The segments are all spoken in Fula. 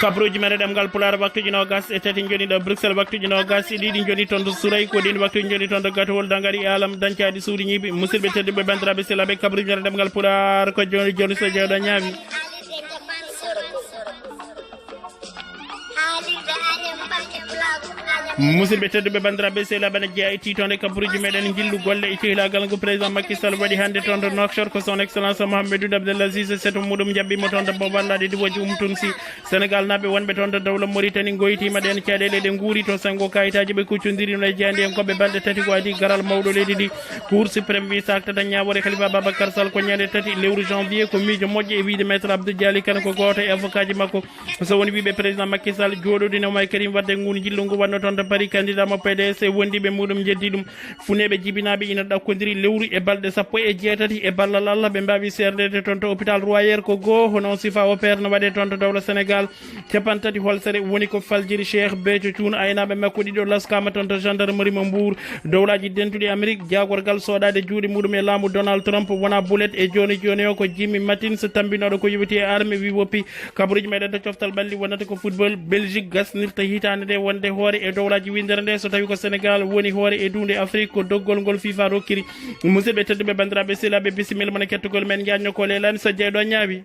kabruji mere ɗemngal pulaar waktuji nogas e tati joni ɗo Bruxelles waktuji nogas e ɗiɗi joni toon to Suray ko ɗin waktuji joni toon to Gatowol dangari alam dañcaɗi suuɗi ñiiɓe musidɓe tedduɓe bandiraɓe sehlaɓe kabruji mere ɗemngal pulaar ko joni joni so jewɗo ñaawi musidɓe tedduɓe bandiraɓe sehlaɓe ne jeeya e titode kabruji meɗen jillu golle e cehlagal ngo président Macky Sall waɗi hannde toon to Nouakchott ko son excellence Mouhamadou Abdelaziz seto muɗum jaɓɓimo toon to boballaɗe diwoji Tunsi Sénégal naɓe wonɓe toon to dawla Mauritanie goytima ɗen caɗele ɗe guuri to sengo kayitaji ɓe kuccodirino e jeyandi en koɓe balɗe tati ko adi garal mawɗo leydi ndi cour suprême wi sakta dañ ñawore Khalifa Babacar Sall ko ñande tati lewru janvier ko miijo moƴƴo e wiide maître Abdou Diali kane ko goto e avocat ji makko so woni wiɓe président Macky Sall joɗodine Oumar Karim wadde ngun jillu ngu wanno toon to Paris candidat mo PDS e wondiɓe muɗum jeddi ɗum funeɓe jibinaɓe ina ɗakkodiri lewru e balɗe sappo e jeetati e ballal Allah ɓe mbawi serdede toon to hôpital Royer ko goho hono sifa opére no waɗe toon to dawla Sénégal capantati holsere woni ko faljiri Cheikh Béthio Thioune aynaɓe makko ɗiɗo laskama toon to gendarmerie mo Mbour dowlaji dentuɗi Amérique jagorgal soɗade juuɗe muɗum e laamu Donald Trump wona boulet e joni joni o ko Jimmy Matins tambinoɗo ko yowiti e armé wi woppi kabaruji meɗen to coftal ɓalli wonata ko football Belgique gasnirta hitande nde wonde hoore e dowlaji windere nde so tawi ko Sénégal woni hoore e dunde Afrique ko doggol ngol FIFA rokkiri musidɓe tedduɓe bandiraɓe sehlaɓe bisimilla mona kettugol men jañno ko lelani so jeeɗo ñaawi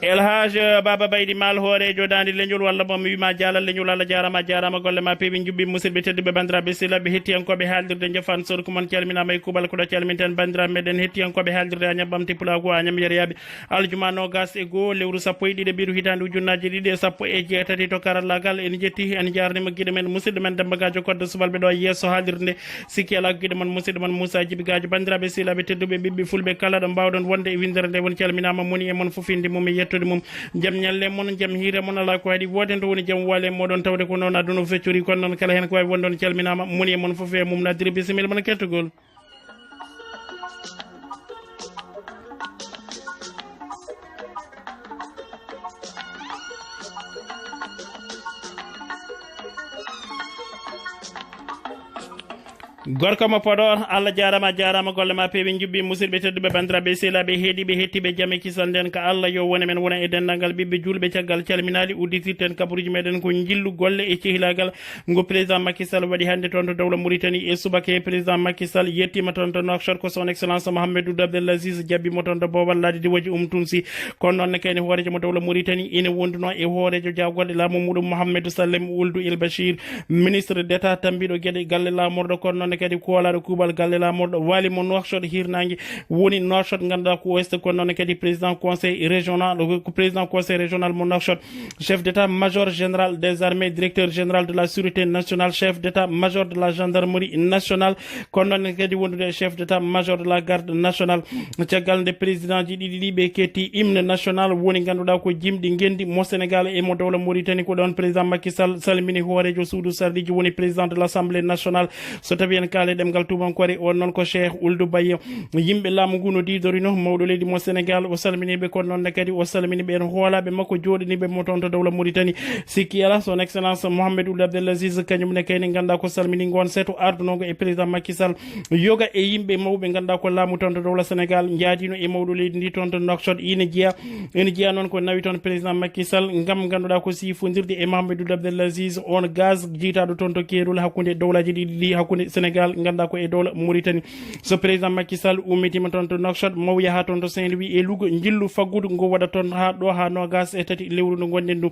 Elhaj Baba Baydi Mal hoorejo dandi leñol walla mo mi wima jaalal leñol Allah jarama golle ma peewi jubbi musidɓe tedduɓe bandiraɓe sehlaɓe hettiyankoɓe haaldirde jafan sorko mon calminama e kuuɓal koɗo calminten bandiraɓe meɗen hettiyankoɓe haaldirde Agnam ɓamti pulago Agnam yereyaɓe aljuma nogas e goho lewru sappo e ɗiɗi ɓiru hitande ujunnaje ɗiɗi e sappo e jeetati to karallagal en jetti en jarnima guiɗo men musidɗo men Demba Gadio kodde subalɓe ɗo yesso haaldirde nde sikki ala guiɗo mon musidɗo mon Moussa Djiby Gadio bandiraɓe sehlaɓe tedduɓe ɓiɓɓe fulɓe kala ɗo mbawɗon wonde e windere nde won calminama moni e mon fofinde mum e yettude mum jaam ñalle mon jaam hiire mon ala ko waɗi woden to woni jaam waale moɗon tawde ko noon aduna feccori kono noon kala hen ko wawi wonɗon calminama moni e mon foof e mum naddiri bisimilla mon kettugol gorko mo Podor Allah jarama golle ma peewi jubbi musidɓe tedduɓe bandiraɓe sehlaɓe heeɗiɓe hettiɓe jaame kisal nden ko Allah yo wone men wona e dendalngal ɓiɓɓe julɓe caggal calminali udditirten kabaruji meɗen ko jillu golle e cehilagal ngo président Macky Sall waɗi hannde toon to dawla Mauritanie e subake président Macky Sall yettima toon to Nouakchott ko son excellence Mouhamadou Abdelaziz jabbimo toon to bowallade diwoji Tunsi kono noon ne kayne hoorejo mo dawla Mauritanie ina wonduno e hoorejo jagorɗe laamu muɗum Mouhamadou Sallem Ould El Bachir ministre d' état tambiɗo gueɗe galle lamorɗo kono noon kadi kuwalaɗo kuuɓal galle lamorɗo walimo Nouakchott hirnangue woni Nouakchott ganduɗa ko ouest kono noon kadi président conseil régional mo Nouakchott chef d' état major général des armées directeur général de la sécurité nationale chef d' état major de la gendarmerie nationale kono noon kadi wondude chef d' état major de la garde nationale caggal nde président ji ɗiɗi ɗi ɓe ketti hymne national woni ganduɗa ko jimɗi gendi mo Sénégal e mo dawla Mauritanie ko ɗon président Macky Sall salmini hoorejo suudu sardiji woni président de l' assemblée nationale so tawi en kaale ɗemgal tubankore on noon ko Cheikh Ould Baye yimɓe laamu ngu no didorino mawɗo leydi mo Sénégal o salminiɓe kono noon kadi o salminiɓe en hoolaɓe makko joɗaniɓe mo toon to dawla Mauritanie sikki ala son excellence Mouhamadou Abdelaziz kañumne kayne ganduɗa ko salmini gon seeto ardunogo e président Macky Sall yoga e yimɓe mawɓe ganduɗa ko laamu toon to dawla Sénégal jaadino e mawɗo leydi ndi toon to Nouakchott ina jeeya noon ko nawi toon président Macky Sall gam ganduɗa ko sifodirde e Mouhamadou Abdelaziz on gaz jiitaɗo toon to Kédoul hakkude dawlaji ɗiɗi ɗi hakkude Sénégal ganduɗa ko e dawla Mauritanie so président Macky Sall ummitima toon to Nouakchott maw yaha toon to Saint-Louis e Louga jillu faggudu ngo waɗa toon ha ɗo ha nogas e tati lewru ndu gonɗen ndu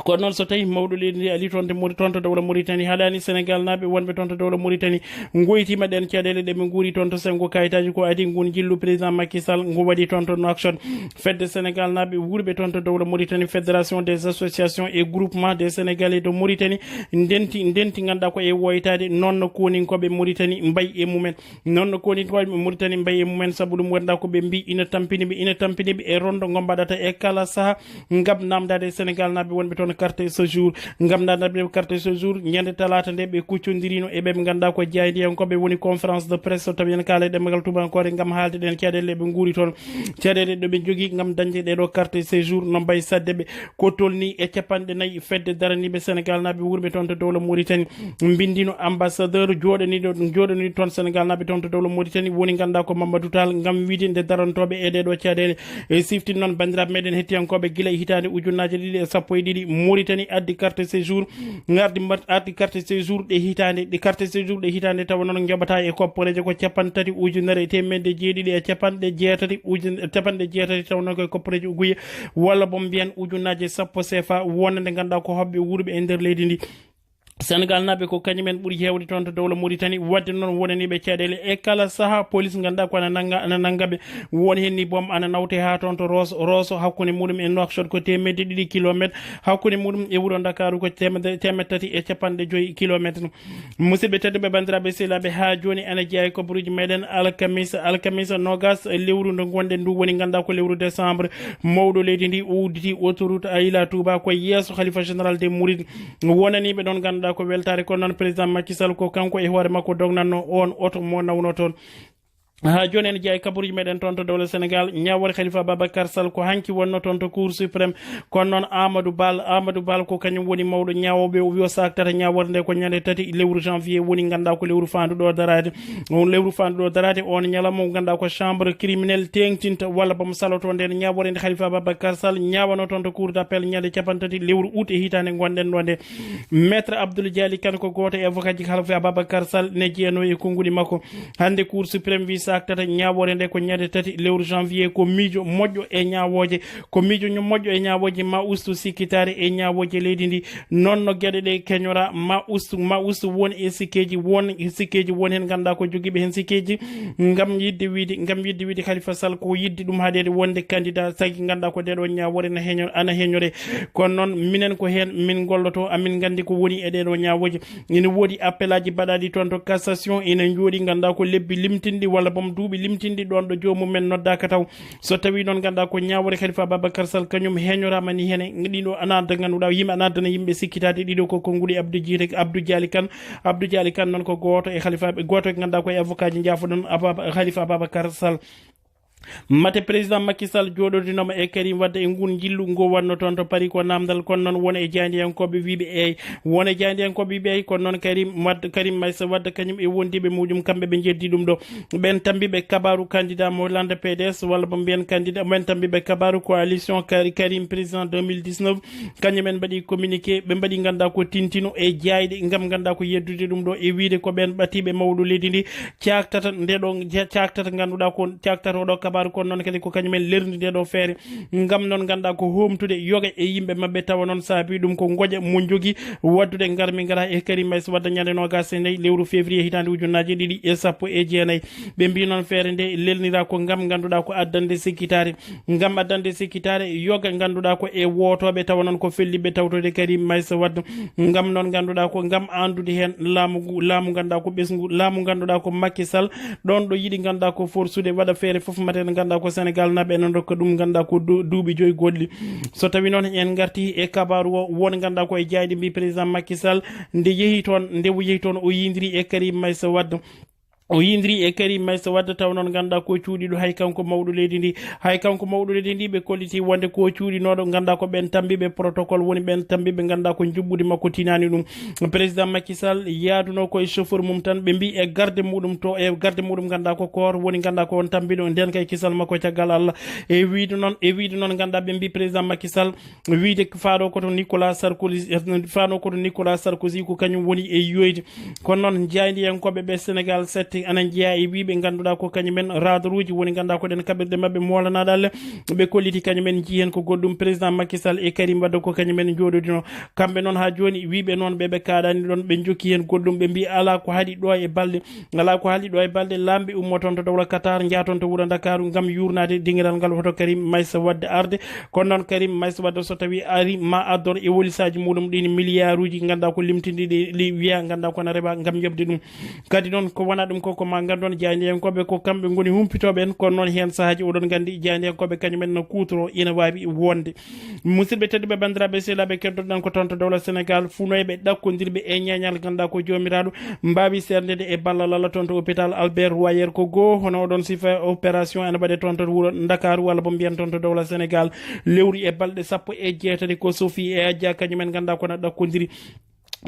kono noon so tawi mawɗo leydi ndi ali toon to dawla Mauritanie haɗani Sénégal naɓe wonɓe toon to dawla Mauritanie goytima ɗen caɗele ɗeɓe guuri toon to sengo kayitaji ko adi ngun jillu président Macky Sall ngo waɗi toon to Nouakchott fedde Sénégal naɓe wurɓe toon to dawla Mauritanie fédération des associations et groupement des Sénégalais de Mauritanie ndenti ganduɗa ko e woytade noon no koninkoɓe Mauritanie mbay e mumen noon no koninkoɓe Mauritanie mbay e mumen saabu ɗum ganduɗa ko ɓe mbi ina tampiniɓe e rondo ngo mbaɗata e kala saaha gam namdade Sénégal naɓe wonɓe toon toon carte séjour ngam nandaɓe carte séjour ñande talata nde ɓe kuccodirino e ɓe ganduɗa ko jeydiyankoɓe woni conférence de presse so tawi en kaala e ɗemgal tubankore ngam haalde ɗen caɗele ɓe guuri toon caɗele ɗo ɓe jogui ngam dañde ɗeɗo carte séjour no mbayi sadde ɓe ko tolni e capanɗe nayyi fedde daraniɓe sénégal naɓe wurɓe toon to dowla mauritanie bindino ambassadeur joɗaniɗo toon sénégal naɓe toon to dowla mauritanie woni ganduɗa ko mamadou tall ngam wiide nde darantoɓe e ɗeɗo caɗele e siftin noon bandiraɓe meɗen hettiyankoɓe guila e hitande ujunnaje ɗiɗi e sappo e ɗiɗi mauritanie addi carte séjour addi carte séjour ɗe carte séjour ɗe hitande tawa noon joɓata e kopporeje ko capantati ujunere e temedde jeeɗiɗi e capanɗe jeetati tawa noon koye kopporeje uguye walla bomo mbiyan ujunnaje sappo CFA wonde nde ganduɗa ko hoɓɓe wurɓe e nder leydi ndi sénégal naɓe ko kañumen ɓuuri hewde toon to dowla mauritanie wadde noon wonaniɓe caɗele e kala saaha police ganduɗa ko ana nanggaɓe woni hen ni boom ana nawte ha toon to rosso hakkude muɗum e nouakchott ko temedde ɗiɗi kilométre hakkude muɗum e wuuro dakaru ko temed tati e capanɗe joyyi kilométre musidɓe tedduɓe bandiraɓe sehilaɓe ha joni ana jeeya kabaruuji meɗen alkamisa nogas lewru ndu gonɗen ndu woni ganduɗa ko lewru décembre mawɗo leydi ndi udditi autoroute Ila Touba ko yesso khalifa général des mourides wonaniɓe ɗon ganduɗa ko weltare kono noon président Macky Sall ko kanko e hoore makko dognanno on oto mo nawno toon ha joni en jeeya kabaruji meɗen toon to dowla sénégal ñawore khalifa babacar sall ko hanki wonno toon to cour suprême kono noon amadou bal ko kañum woni mawɗo ñawoɓe o wiyo saktata ñaworde nde ko ñande tati lewru janvier woni ganduɗa ko lewru fanduɗo darade on ñalawma ko ganduɗa ko chambre criminel tengtinta walla bomo saloto nden ñawore nde khalifa babacar sall ñawano toon to cour d' appel ñande capantati lewru août e hitande gonɗen ɗo nde maître abdoul diali kane ko goto e avocat ji khalifa babacar sall ne jeeyano e konnguli makko hande cour suprême wi saktata ñawore nde ko ñande tati lewru janvier ko miijo moƴƴo e ñawoje ma ustu sikkitare e ñawoje leydi ndi noon no gueɗe ɗe keñora ma ustu won e sikkeji won hen ganduɗa ko joguiɓe hen sikkeji ngam yidde wiide khalifa sall ko yidde ɗum haadede wonde candidat sagui ganduɗa ko ɗeɗo ñawore ana heñore kono noon minen ko hen min golloto amin gandi ko woni e ɗeɗo ñawoje ina woodi appel aji mbaɗaɗi toon to cassation ina jooɗi ganduɗa ko lebbi limtinɗi walla bom duuɓi limtinɗi ɗon ɗo jomumen noddaka taw so tawi noon ganduɗa ko ñawore khalifa babacar sall kañum heñorama ni hene ɗiɗo anada ganduɗa yimɓe anadana yimɓe sikkitade ɗiɗo ko konnguli abdou diali kane noon ko goto e ganduɗa ko e avocat ji jaafoɗon khalifa babacar sall mate président Macky Sall joɗodinoma e Karim wadde e ngun jillu ngo wanno toon to paari ko namdal kono noon wona e jeydiyankoɓe wiɓe eyi kono noon Karim Meïssa Wade kañum e wondiɓe muɗum kamɓe ɓe jeddi ɗum ɗo ɓen tambiɓe kabaru candidat mo lande PDS walla bo mbiyen candidat ɓen tambiɓe kabaru coalition Karim président 2019 kañumen mbaɗi communiqué ɓe mbaɗi ganduɗa ko tintino e jayɗe gam ganduɗa ko yeddude ɗum ɗo e wiide ko ɓen ɓatiɓe mawɗo leydi ndi caktata ganduɗa ko caktata oɗo kabaru kono noon kadi ko kañumen lerdi nde ɗo feere ngam noon ganduɗa ko homtude yoga e yimɓe mabɓe tawa noon saabi ɗum ko goƴa mo jogui waddude garmi gara e Karim Meïssa Wade ñande nogas e nayyi lewru février hitande ujunnaje ɗiɗi e sappo e jeenayyi ɓe mbi noon feere nde lelnira ko gam ganduɗa ko addande sikkitare yoga ganduɗa ko e wotoɓe tawa noon ko felliɓe tawtode Karim Meïssa Wade gam noon ganduɗa ko gam andude hen laamu ganduɗa ko ɓesgu laamu ganduɗa ko Macky Sall ɗon ɗo yiiɗi ganduɗa ko forsude waɗa feere foof maten ganduɗa ko sénégal naɓe enen dokka ɗum ganduɗa ko duuɓi joyyi goɗɗi so tawi noon en garti e kabaru o won ganduɗa ko e jayɗi mbi président Macky Sall nde yeehi toon o yidiri e Karim Meïssa Wade taw noon ganduɗa ko cuuɗiɗo hay kanko mawɗo leydi ndi ɓe kolliti wonde ko cuuɗinoɗo ganduɗa ko ɓen tambiɓe protocole woni ɓen tambiɓe ganduɗa ko jubbude makko tinani ɗum président Macky Sall yaaduno koye chauffeur mum tan ɓe mbi e garde muɗum ganduɗa ko koor woni ganduɗa ko on tambiɗo nden kay kisal makko caggal Allah e wiide noon ganduɗa ɓe mbi président Macky Sall wiide faɗo koto Nicolas Sarkozy ko kañum woni e yoyde kono noon jaydiyankoɓe ɓe Sénégal 7 anan jeeya e wiɓe ganduɗa ko kañumen radaruji woni ganduɗa ko ɗen kaɓirɗe mabɓe molanaɗa Allah ɓe kolliti kañumen jiihen ko goɗɗum président Macky Sall e Karim Wade ko kañumen joɗodino kamɓe noon ha joni wiɓe noon ɓeɓe kaɗani ɗon ɓe jokki hen goɗɗum ɓe mbi ala ko haali ɗo e balɗe lamɓe ummo toon to dowla Qatar jaaton to wuuro Dakaru gam yurnade dinguiral ngal hoto Karim Meïssa Wade arde kono noon Karim Meïssa Wade so tawi ari ma addor e wolisaji muɗum ɗin milliard uji ganduɗa ko limtinɗiɗi wiya ganduɗa ko na reɓa gam yobde ɗum kadi noon ko wona ɗum ko ma gandon jayndiyankoɓe ko kamɓe goni humpitoɓe en kono noon hen sahaji oɗon gandi jayndiyankoɓe kañumen no kutoro ina wawi wonde musidɓe tedduɓe bandiraɓe sehlaɓe keddoɗen ko toon to dawla sénégal funoyɓe ɗakkodirɓe e ñañal ganduɗa ko jomiraɗo mbawi serdede e ballal Allah toon to hôpital Albert Royer ko goho hono oɗon sifa opération ene waɗe toon to wuuro Dakar walla bo mbiyan toon to dawla sénégal lewri e balɗe 17 ko Sophie e Adja kañumen ganduɗa kono ɗakkodiri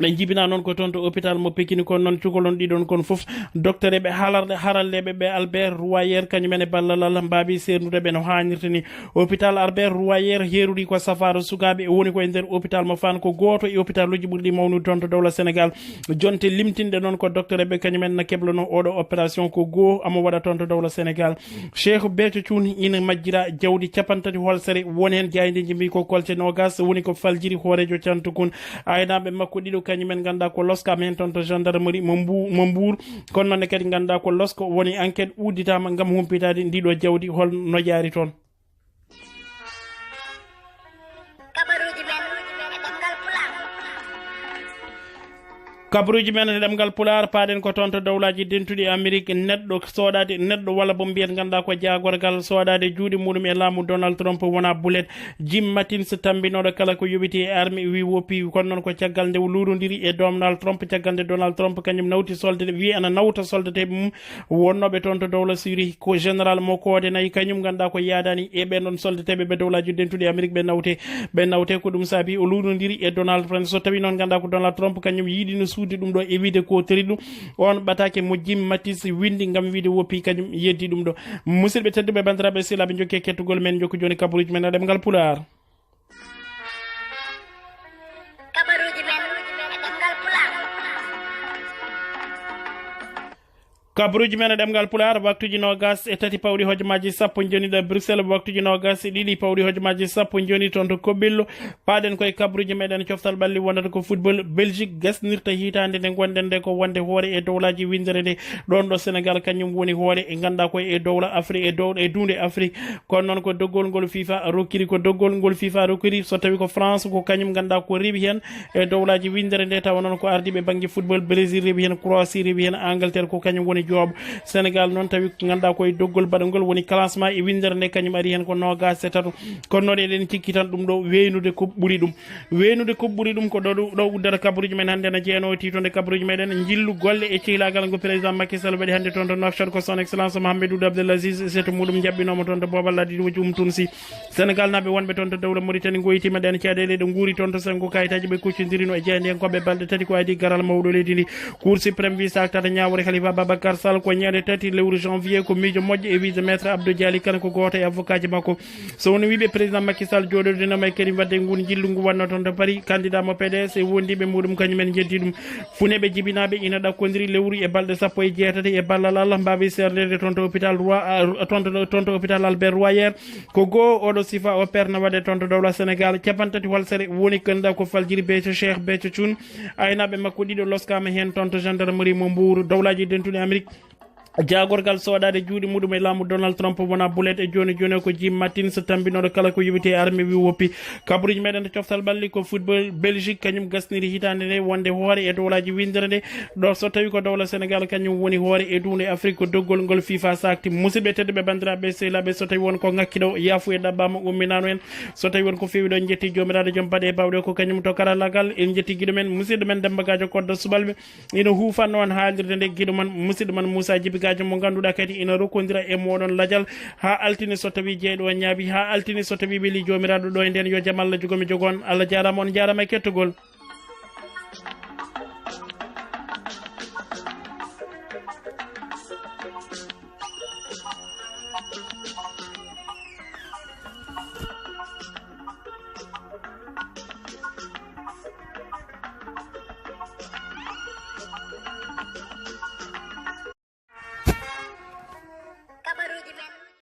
ɓe jibina noon ko toon to hôpital mo Pikine kon noon cukalon ɗiɗon kon foof docteur eɓe haralleɓe ɓe Albert Royer kañumen e ballal Allah mbawi sernude ɓe no hannirta ni hôpital Albert Royer heeruri ko safaro sukaɓe woni ko e nder hôpital mo Fann ko goto e hôpital uji ɓurɗi mawnude toon to dawla sénégal jonte limtinɗe noon ko docteur eɓe kañumen no keblono oɗo opération ko goho amo waɗa toon to dawla sénégal Cheikh Béthio Thioune ina majjira jawdi 30 holsere woni hen jaydeji mbi ko kolte nogas woni ko faljiri hoorejo cantukun aynaɓe makko ɗiɗo kañumen ganduɗa ko loskama hen toon to gendarmerie mo Mbour kono noonne kadi ganduɗa ko losko woni enquête udditama gam humpitade ndiɗo jawdi holno jaari toon. kabaruuji men e ɗemngal pulaar paaɗen ko toon to dawlaji dentuɗi Amérique neɗɗo soɗade neɗɗo walla bo mbiyat ganduɗa ko jagorgal soɗade juuɗe muɗum e laamu Donald Trump wona boulet Jim Mattis tambinoɗo kala ko yoɓiti e armi wi woppi kono noon ko caggal nde lurodiri e Donald Trump caggal nde Donald Trump kañum nawti soldede wi ana nawta soldateɓe mum wonnoɓe toon to dawla Syrie ko général mo koode nayyi kañum ganduɗa ko yaadani e ɓen ɗon soldateɓe ɓe dawlaji dentuɗi Amérique ɓe nawte ko ɗum saabi o lurodiri e Donald Trump so tawi noon ganduɗa ko Donald Trump kañum yiiɗino suudi ɗum ɗo e wiide ko tori ɗum on ɓatake mo Jim Mattis windi gam wiide woppi kañum yeddi ɗum ɗo musidɓe tedduɓe bandiraɓe sehlaɓe jokke kettugol men jokko joni kabaruji men ɗemngal pulaar. kabaruji men ɗemngal pulaar waktuji nogas e tati pawɗi hojomaji sappo joni ɗo Bruxelles waktuji nogas e ɗiɗi pawɗi hojomaji sappo joni toon to Kobbillo paɗen koye kabaruji meɗen coftal ɓalli wonata ko football Belgique gasnirta hitande nde gonɗen nde ko wonde hoore e dowlaji windere nde ɗon ɗo Sénégal kañum woni hoore e ganduɗa koye e dowla Afrique e dunde Afrique kono noon ko doggol ngol FIFA rokkiri so tawi ko France ko kañum ganduɗa ko rewi hen e dowlaji windere nde tawa noon ko ardiɓe banggue football Brésil rewi hen Croatie rewi hen Angleterre ko kañum woni jooɓo Sénégal noon tawi ganduɗa koye doggol baɗagol woni classement e windere nde kañum ari hen ko nogas e tato kono noon eɗen cikki tan ɗum ɗo weynude ko ɓuuri ɗum ko ɗo uddata kabaruji men hannde no jeeno titonde kabaruji meɗen jillu golle e cehlagal ngo président Macky Sall waɗi hannde toon to Nouakchott ko son excellence Mahamadou Abdelaziz seto muɗum jaɓɓinoma toon to Bobal Laddi ɗum tun si Sénégal naɓe wonɓe toon to dawla Mauritanie goyitima ɗen caɗele ɗe guuri toon to sengo kayitaji ɓe kuccodirino e jeyndiyankoɓe balɗe tati ko adi garal mawɗo leydi ndi Cour suprême wi sak tata ñawore Khalifa Babacar Sall ko ñande tati lewru janvier ko miijo moƴƴo e wiide maître Abdou Diali kane ko goto e avocat ji makko so woni wiɓe président Macky Sall joɗodinoma e kadi wadde ngun jillu ngu wanno toon to Paris candidat mo PDS e wondiɓe muɗum kañumen jeddi ɗum funeɓe jibinaɓe ina ɗakkodiri lewru e balɗe 17 e ballal Allah mbawi serdede toon to hôpital Albert Royer ko goho oɗo sifa opére no waɗe toon to dawla Sénégal capantati holsere woni ganduɗa ko faljiri Cheikh Béthio Thioune aynaɓe makko ɗiɗo loskama hen toon to gendarmerie mo Mbour dawlaji dentuɗi Amérique jagorgal soɗade juuɗe muɗum e laamu Donald Trump wona boulet e joni ko Jim Mattis tambinoɗo kala ko yoɓite armi wi woppi kabaruji meɗen to coftal ɓalli ko football Belgique kañum gasniri hitande nde wonde hoore e dowlaji windere nde ɗo so tawi ko dowla Sénégal kañum woni hoore e dunde Afrique ko doggol ngol FIFA sakti musidɓe tedduɓe bandiraɓe sehlaɓe so tawi won ko ngakkiɗo yaafu e ɗabbama umminano en so tawi won ko fewi ɗo jetti jomiraɗo joom baɗe bawɗe ko kañum to karallagal en jetti guiɗo men musidɗo men Demba Gadio koddo subalɓe ina huufanno on haalirde nde guiɗo man musidɗo man Moussa Djiby mo ganduɗa kadi ina rokkodira e moɗon ladial ha altine so tawi jeeyɗo ñaabi ha altine so tawi weeli jomiraɗo ɗo e nden yo jaam Allah jogomi jogon Allah jarama on jarama e kettogol.